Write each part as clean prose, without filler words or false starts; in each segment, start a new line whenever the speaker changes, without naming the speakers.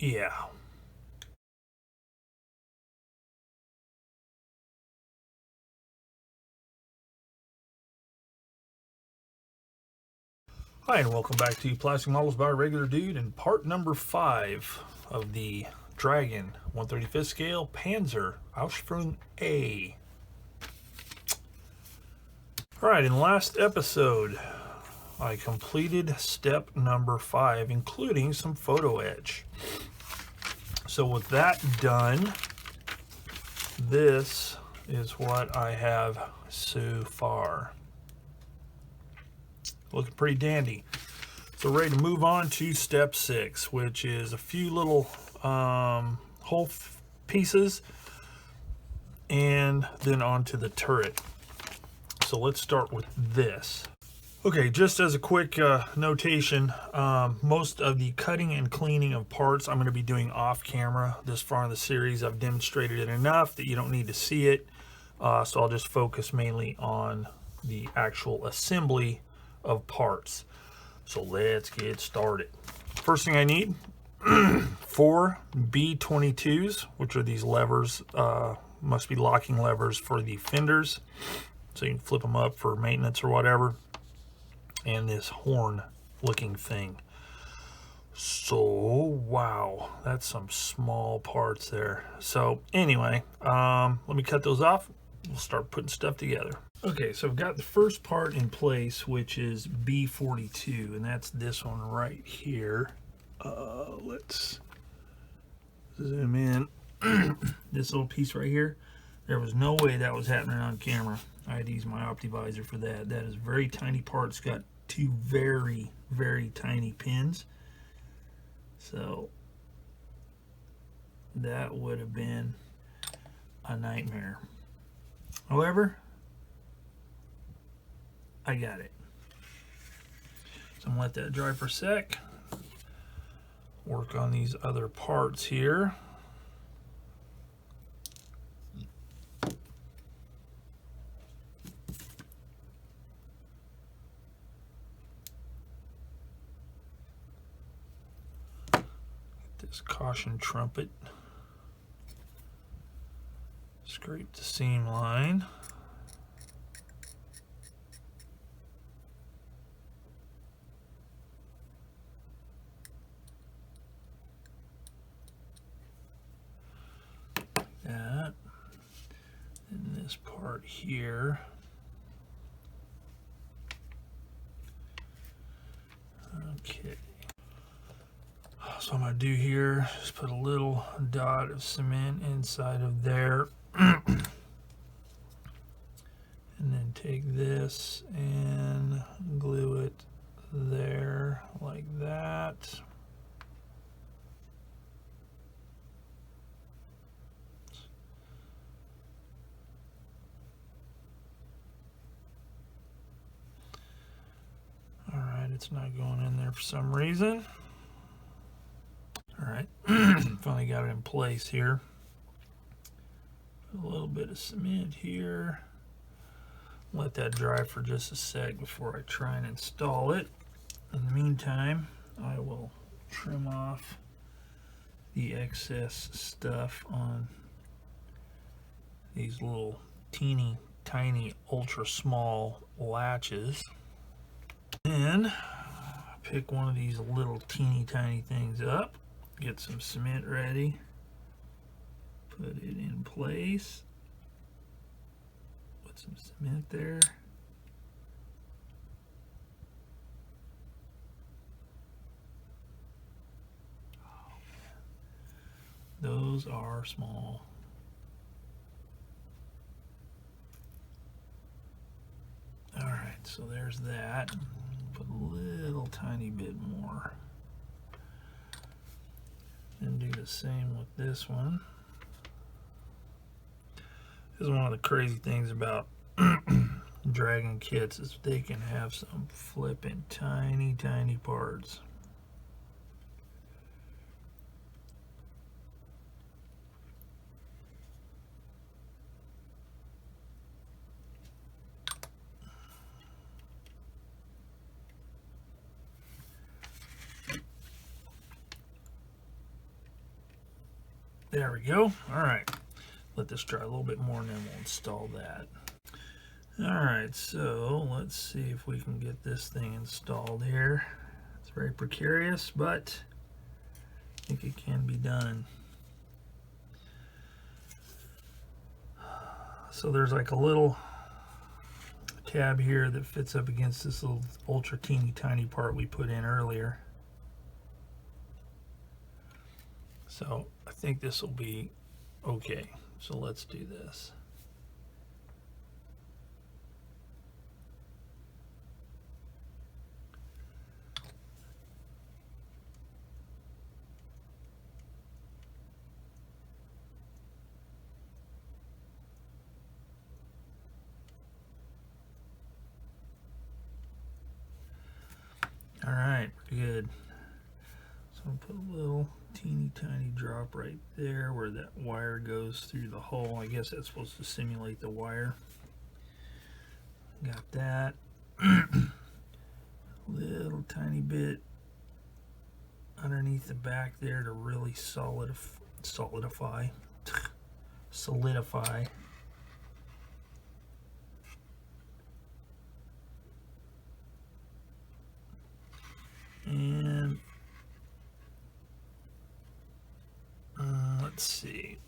Yeah. Hi, and welcome back to Plastic Models by Regular Dude and part number 5 of the Dragon 135th scale Panzer Ausführung A. Alright, in the last episode, I completed step number 5, including some photo etch. So with that done, this is what I have so far. Looking pretty dandy. So ready to move on to step 6, which is a few little hole pieces and then onto the turret. So let's start with this. Okay, just as a quick notation, most of the cutting and cleaning of parts I'm going to be doing off camera. This far in the series I've demonstrated it enough that you don't need to see it, so I'll just focus mainly on the actual assembly of parts. So let's get started. First thing I need, 4 B22s, which are these levers, must be locking levers for the fenders, so you can flip them up for maintenance or whatever, and this horn looking thing. So wow, that's some small parts there. So anyway, let me cut those off. We'll start putting stuff together. Okay, so I've got the first part in place, which is B42, and that's this one right here. Let's zoom in. This little piece right here, there was no way that was happening on camera. I had to use my OptiVisor for that. That is a very tiny part. It's got 2 very, very tiny pins. So that would have been a nightmare. However, I got it. So I'm gonna let that dry for a sec. Work on these other parts here. Get this caution trumpet. Scrape the seam line. That. And this part here. Okay. So what I'm going to do here is put a little dot of cement inside of there. And then take this and glue it there like that. Alright, it's not going in there for some reason. Alright, finally got it in place here. Put a little bit of cement here. Let that dry for just a sec before I try and install it. In the meantime, I will trim off the excess stuff on these little teeny tiny ultra small latches. Then pick one of these little teeny tiny things up, get some cement ready, put it in place, put some cement there. Oh, those are small. Alright, so there's that. Put a little tiny bit more. And do the same with this one. This is one of the crazy things about Dragon kits is they can have some flippin' tiny parts. There we go. All right. Let this dry a little bit more and then we'll install that. All right, so let's see if we can get this thing installed here. It's very precarious, but I think it can be done. So there's like a little tab here that fits up against this little ultra teeny tiny part we put in earlier. So I think this will be okay. So let's do this. All right, good. So I'll put a little teeny tiny drop right there where that wire goes through the hole. I guess that's supposed to simulate the wire. Got that. Little tiny bit underneath the back there to really solidify. And let's see.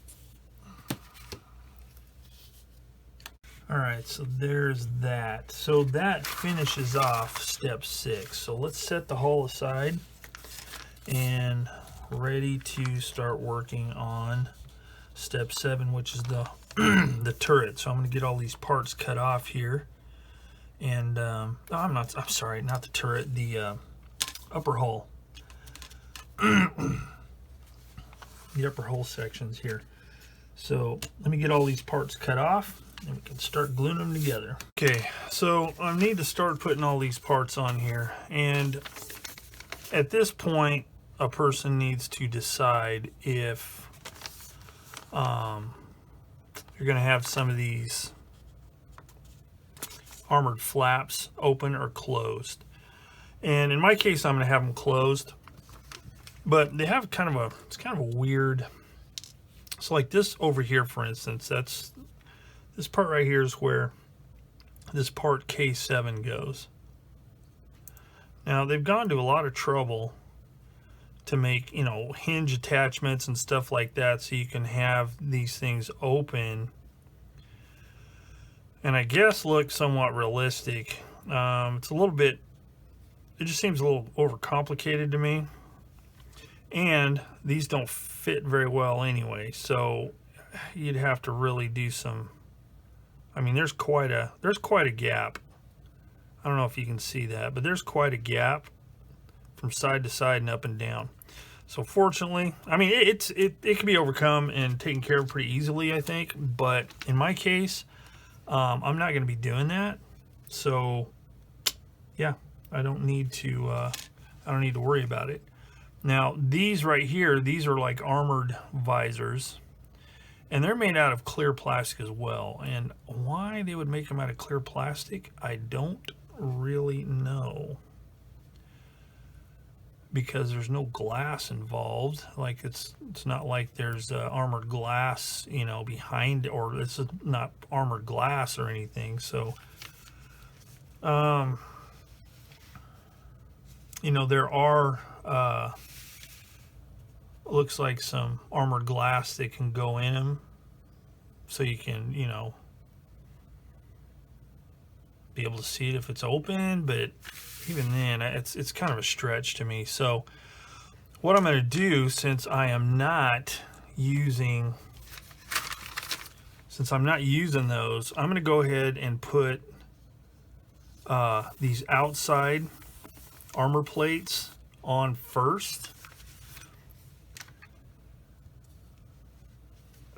All right, so there's that. So that finishes off step 6. So let's set the hull aside and ready to start working on step 7, which is the the turret. So I'm going to get all these parts cut off here. And I'm sorry, not the turret, the upper hull. The upper hull sections here. So let me get all these parts cut off and we can start gluing them together. Okay, so I need to start putting all these parts on here, and at this point a person needs to decide if you're going to have some of these armored flaps open or closed. And in my case, I'm going to have them closed, but they have it's kind of a weird, so like this over here, for instance, this part right here is where this part K7 goes. Now they've gone to a lot of trouble to make, you know, hinge attachments and stuff like that so you can have these things open and I guess look somewhat realistic. It's a little bit, it just seems a little overcomplicated to me, and these don't fit very well anyway, so you'd have to really do some, I mean, there's quite a gap. I don't know if you can see that, but there's quite a gap from side to side and up and down. So fortunately, I mean, it can be overcome and taken care of pretty easily, I think, but in my case, I'm not going to be doing that. So yeah, I don't need to worry about it. Now these right here, these are like armored visors, and they're made out of clear plastic as well. And why they would make them out of clear plastic, I don't really know, because there's no glass involved. Like it's not like there's armored glass, you know, behind, or it's not armored glass or anything. So you know, there are looks like some armored glass that can go in them, so you can, you know, be able to see it if it's open, but even then it's kind of a stretch to me. So what I'm going to do, since I'm not using those, I'm going to go ahead and put these outside armor plates on first,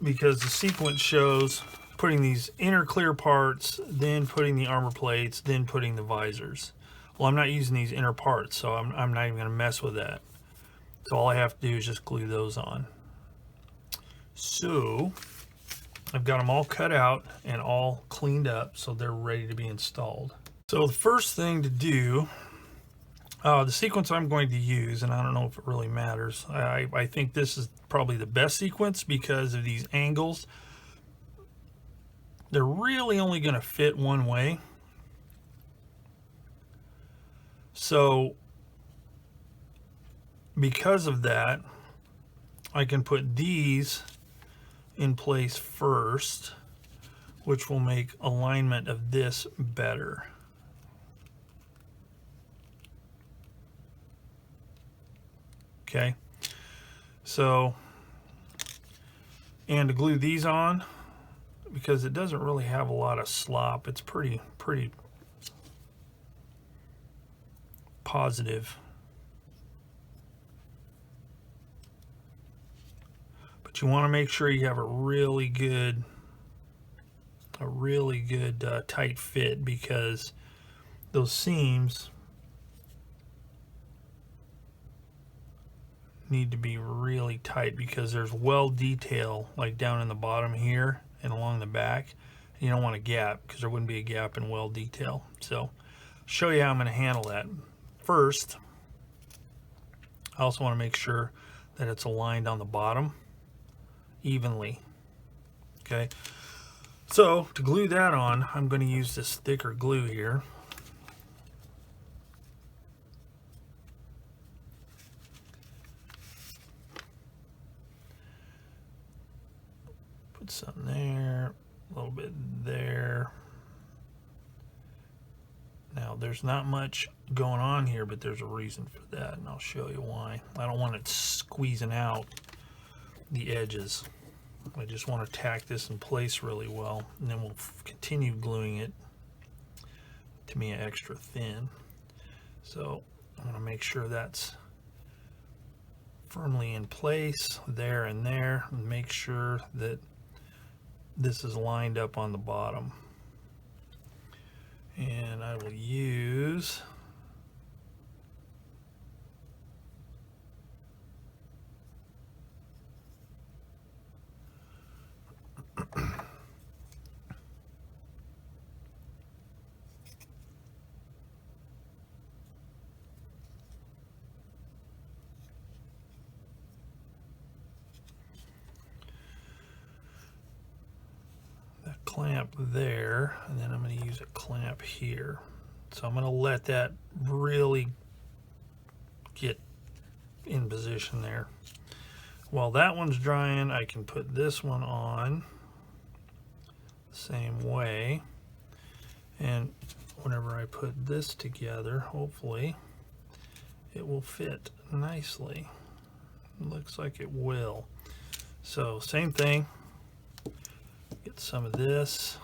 because the sequence shows putting these inner clear parts, then putting the armor plates, then putting the visors. Well, I'm not using these inner parts, so I'm not even going to mess with that. So all I have to do is just glue those on. So I've got them all cut out and all cleaned up, so they're ready to be installed. So the first thing to do, The sequence I'm going to use, and I don't know if it really matters, I think this is probably the best sequence because of these angles. They're really only going to fit one way. So because of that, I can put these in place first, which will make alignment of this better. Okay, so, and to glue these on, because it doesn't really have a lot of slop, it's pretty positive. But you want to make sure you have a really good tight fit, because those seams need to be really tight, because there's weld detail like down in the bottom here and along the back. You don't want a gap, because there wouldn't be a gap in weld detail. So I'll show you how I'm going to handle that. First, I also want to make sure that it's aligned on the bottom evenly. Okay, so to glue that on, I'm going to use this thicker glue here. Put some there, a little bit there. Now there's not much going on here, but there's a reason for that, and I'll show you why. I don't want it squeezing out the edges. I just want to tack this in place really well, and then we'll continue gluing it to be extra thin. So I'm going to make sure that's firmly in place there and there, and make sure that this is lined up on the bottom. And I will use that clamp there, and then I'm going to use a clamp here. So I'm going to let that really get in position there. While that one's drying, I can put this one on the same way, and whenever I put this together, hopefully it will fit nicely. It looks like it will. So same thing, get some of this.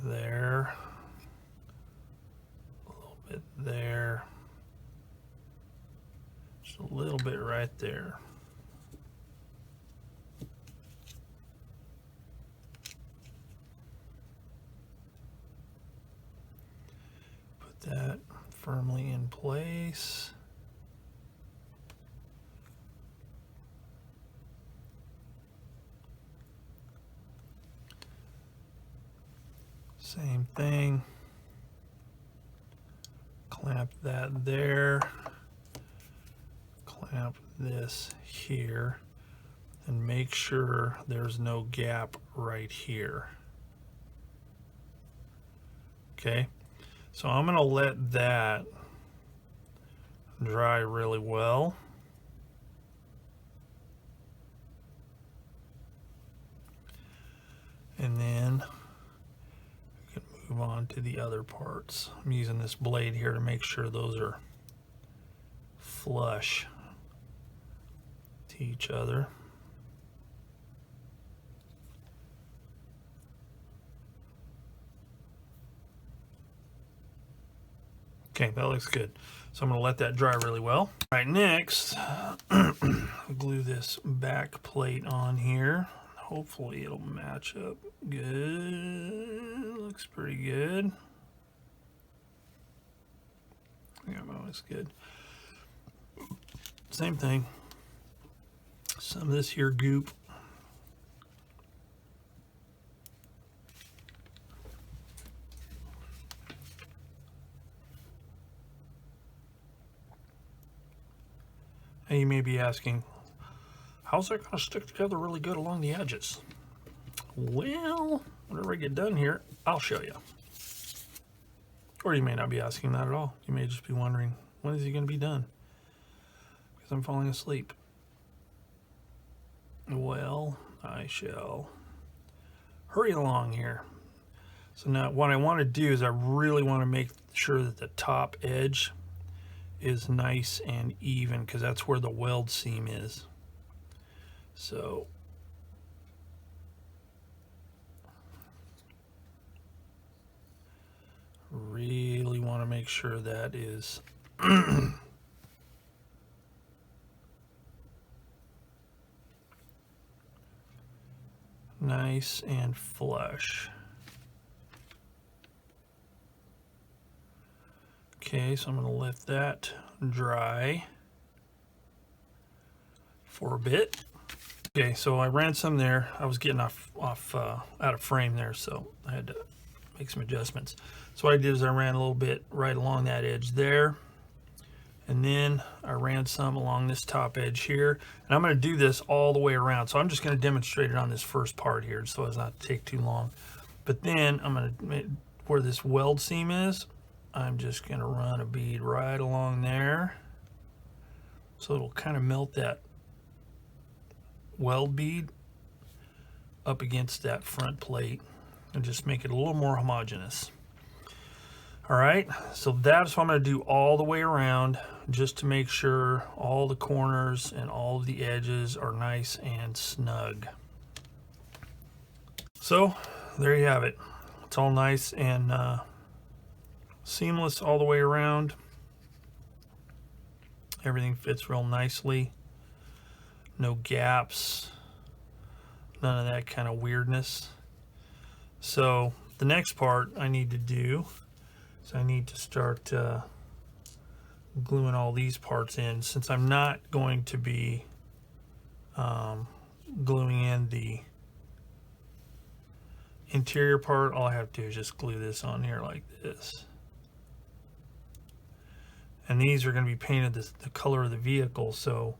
There, a little bit there, just a little bit right there. Put that firmly in place. Same thing, clamp that there, clamp this here, and make sure there's no gap right here. Okay, so I'm going to let that dry really well. And then move on to the other parts. I'm using this blade here to make sure those are flush to each other. Okay, that looks good. So I'm going to let that dry really well. All right, next, I'll glue this back plate on here. Hopefully it'll match up good. Looks pretty good. Yeah, that looks good. same thing. Some of this here goop. And you may be asking, how's that going to stick together really good along the edges? Well, whenever I get done here, I'll show you. Or you may not be asking that at all. You may just be wondering, when is he going to be done? Because I'm falling asleep. Well, I shall hurry along here. So now what I want to do is I really want to make sure that the top edge is nice and even, because that's where the weld seam is. So really want to make sure that is nice and flush. Okay, so I'm going to let that dry for a bit. Okay, so I ran some there. I was getting out of frame there, so I had to make some adjustments. So what I did is I ran a little bit right along that edge there, and then I ran some along this top edge here. And I'm going to do this all the way around. So I'm just going to demonstrate it on this first part here, so as not to take too long. But then I'm going to, where this weld seam is, I'm just going to run a bead right along there, so it'll kind of melt that weld bead up against that front plate and just make it a little more homogeneous. All right, so that's what I'm going to do all the way around, just to make sure all the corners and all of the edges are nice and snug. So there you have it. It's all nice and seamless all the way around. Everything fits real nicely. No gaps, none of that kind of weirdness. So the next part I need to do is I need to start gluing all these parts in. Since I'm not going to be gluing in the interior part, all I have to do is just glue this on here like this. And these are going to be painted the color of the vehicle, so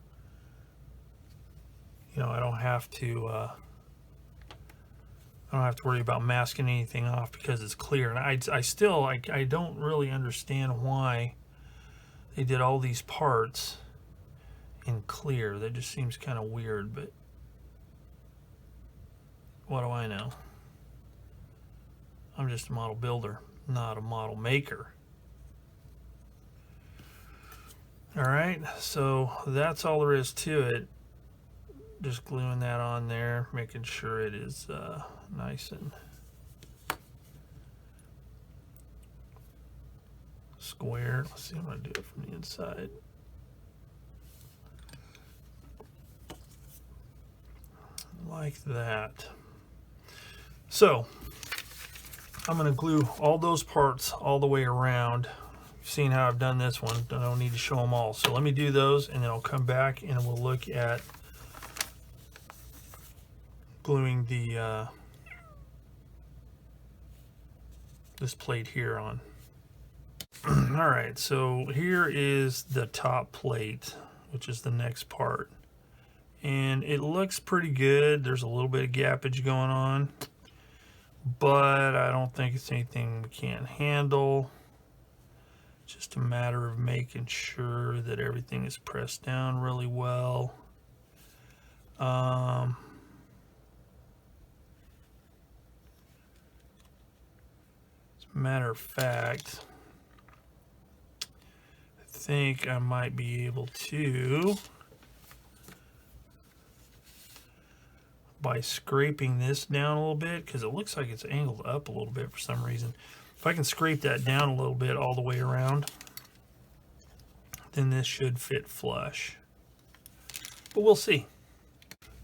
you know I don't have to worry about masking anything off because it's clear. And I don't really understand why they did all these parts in clear. That just seems kind of weird, but what do I know? I'm just a model builder, not a model maker. All right, so that's all there is to it. Just gluing that on there, making sure it is nice and square. Let's see, I'm going to do it from the inside. Like that. So I'm going to glue all those parts all the way around. You've seen how I've done this one. I don't need to show them all. So let me do those, and then I'll come back and we'll look at gluing the this plate here on. All right, so here is the top plate, which is the next part, and it looks pretty good. There's a little bit of gappage going on, but I don't think it's anything we can't handle. Just a matter of making sure that everything is pressed down really well. As a matter of fact, I think I might be able to, by scraping this down a little bit, because it looks like it's angled up a little bit for some reason. If I can scrape that down a little bit all the way around, then this should fit flush. But we'll see.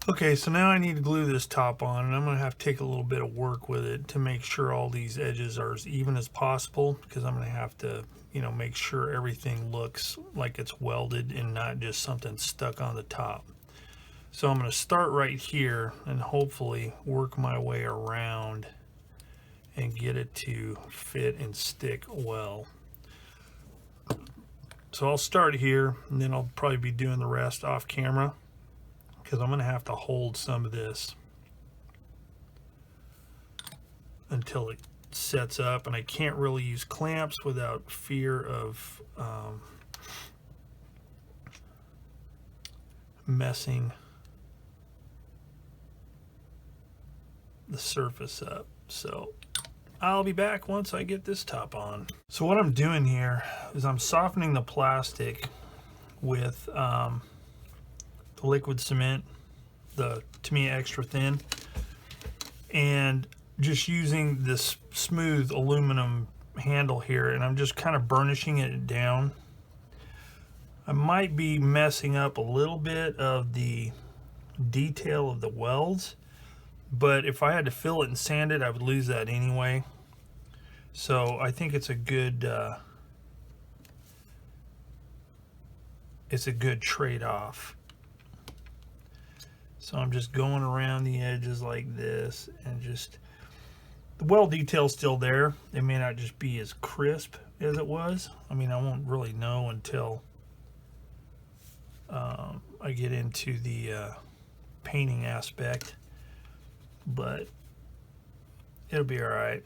Okay, so now I need to glue this top on, and I'm going to have to take a little bit of work with it to make sure all these edges are as even as possible, because I'm going to have to, you know, make sure everything looks like it's welded and not just something stuck on the top. So I'm going to start right here and hopefully work my way around and get it to fit and stick well. So I'll start here, and then I'll probably be doing the rest off camera, because I'm going to have to hold some of this until it sets up, and I can't really use clamps without fear of messing the surface up. So I'll be back once I get this top on. So what I'm doing here is I'm softening the plastic with the liquid cement, the Tamiya extra thin, and just using this smooth aluminum handle here, and I'm just kind of burnishing it down. I might be messing up a little bit of the detail of the welds, but if I had to fill it and sand it, I would lose that anyway. So I think it's a good trade-off. So I'm just going around the edges like this, and just the weld detail's still there. It may not just be as crisp as it was. I mean, I won't really know until I get into the painting aspect, but it'll be all right.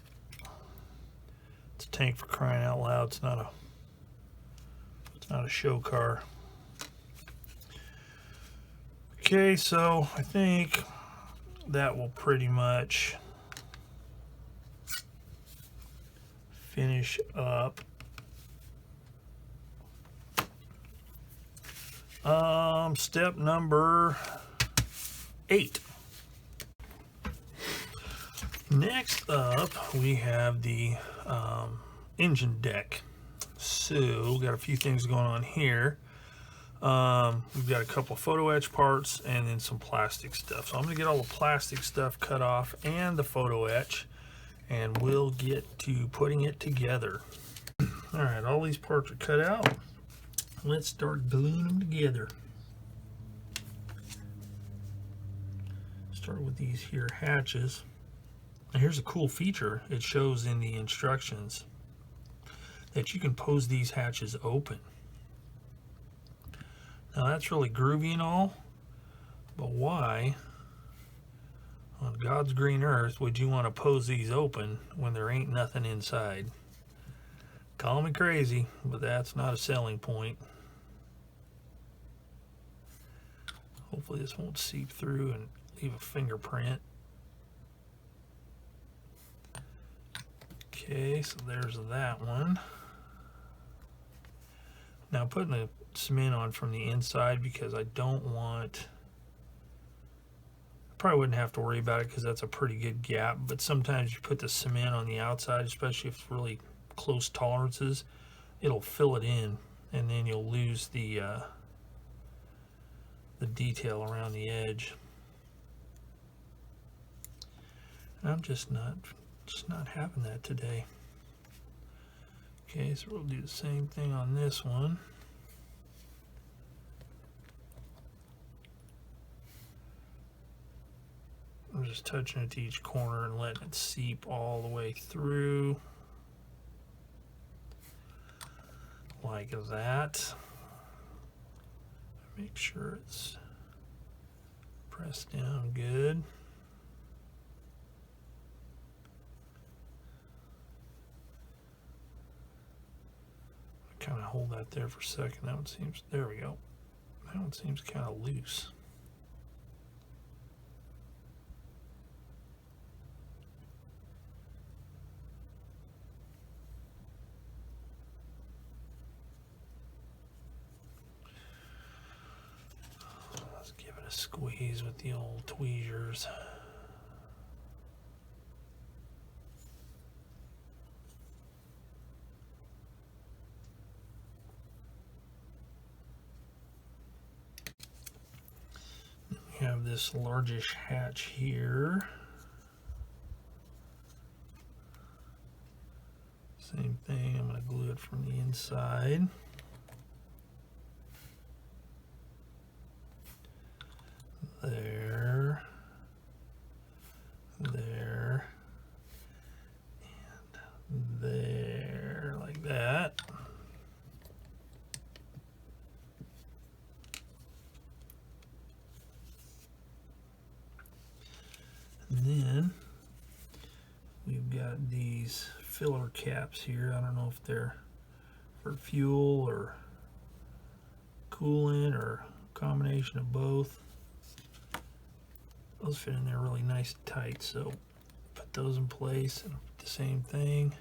It's a tank, for crying out loud. It's not a show car. Okay, so I think that will pretty much finish up. Step number 8. Next up, we have the engine deck. So we've got a few things going on here. We've got a couple photo etch parts and then some plastic stuff. So I'm going to get all the plastic stuff cut off and the photo etch, and we'll get to putting it together. All right, all these parts are cut out. Let's start gluing them together. Start with these here hatches. Now here's a cool feature. It shows in the instructions that you can pose these hatches open. Now that's really groovy and all, but why on God's green earth would you want to pose these open when there ain't nothing inside? Call me crazy, but that's not a selling point. Hopefully this won't seep through and leave a fingerprint. Okay, so there's that one. Now I'm putting the cement on from the inside because I don't want, I probably wouldn't have to worry about it because that's a pretty good gap, but sometimes you put the cement on the outside, especially if it's really close tolerances, it'll fill it in, and then you'll lose the detail around the edge. And I'm just not having that today. Okay, so we'll do the same thing on this one. I'm just touching it to each corner and letting it seep all the way through. Like that. Make sure it's pressed down good. Kind of hold that there for a second. That one seems, there we go. That one seems kind of loose. Let's give it a squeeze with the old tweezers. have this largish hatch here. Same thing, I'm going to glue it from the inside. There, there, and there, like that. And then we've got these filler caps here. I don't know if they're for fuel or coolant or a combination of both. Those fit in there really nice and tight, so put those in place and the same thing.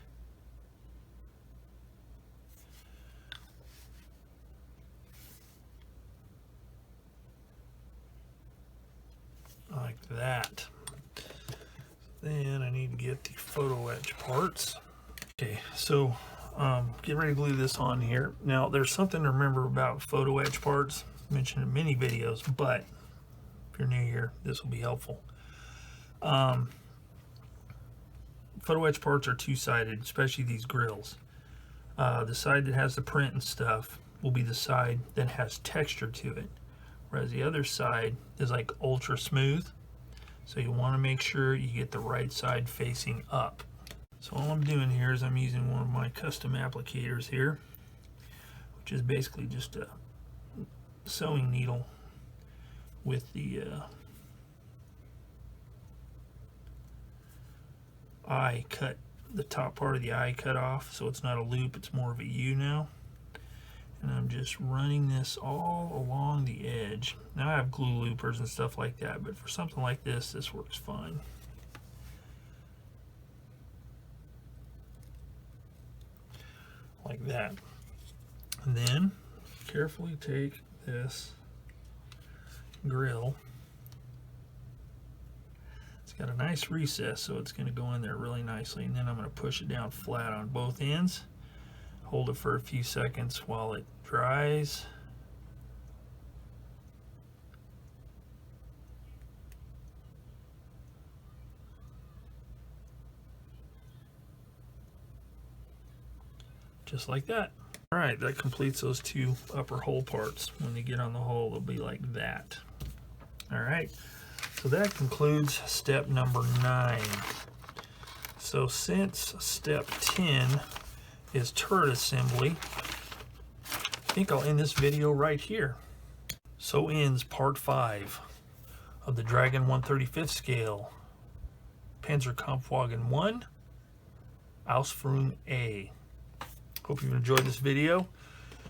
Like that. Then I need to get the photo etch parts. Okay, so get ready to glue this on here. Now there's something to remember about photo etch parts, mentioned in many videos, but if you're new here, this will be helpful. Photo etch parts are two-sided, especially these grills. The side that has the print and stuff will be the side that has texture to it, whereas the other side is like ultra smooth. So you want to make sure you get the right side facing up. So all I'm doing here is I'm using one of my custom applicators here, which is basically just a sewing needle with the eye cut, the top part of the eye cut off, so it's not a loop, it's more of a U now. And I'm just running this all along the edge. Now I have glue loopers and stuff like that, but for something like this, this works fine. Like that. And then carefully take this grill. It's got a nice recess, so it's going to go in there really nicely. And then I'm going to push it down flat on both ends. Hold it for a few seconds while it dries. Just like that. All right, that completes those two upper hole parts. When they get on the hole, they'll be like that. All right, so that concludes step number 9. So since step 10 is turret assembly, I think I'll end this video right here. So ends part 5 of the Dragon 1/35 scale Panzer Kampfwagen 1 Ausführung A. Hope you've enjoyed this video.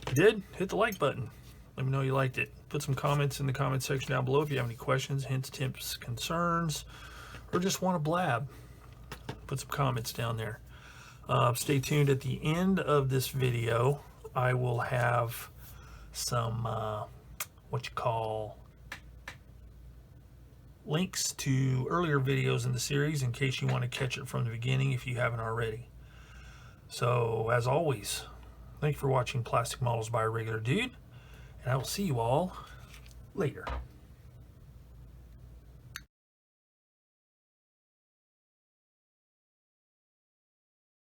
If you did, hit the like button. Let me know you liked it. Put some comments in the comment section down below if you have any questions, hints, tips, concerns, or just want to blab. Put some comments down there. Stay tuned. At the end of this video, I will have some links to earlier videos in the series in case you want to catch it from the beginning if you haven't already. So as always, thank you for watching Plastic Models by a Regular Dude, and I will see you all later.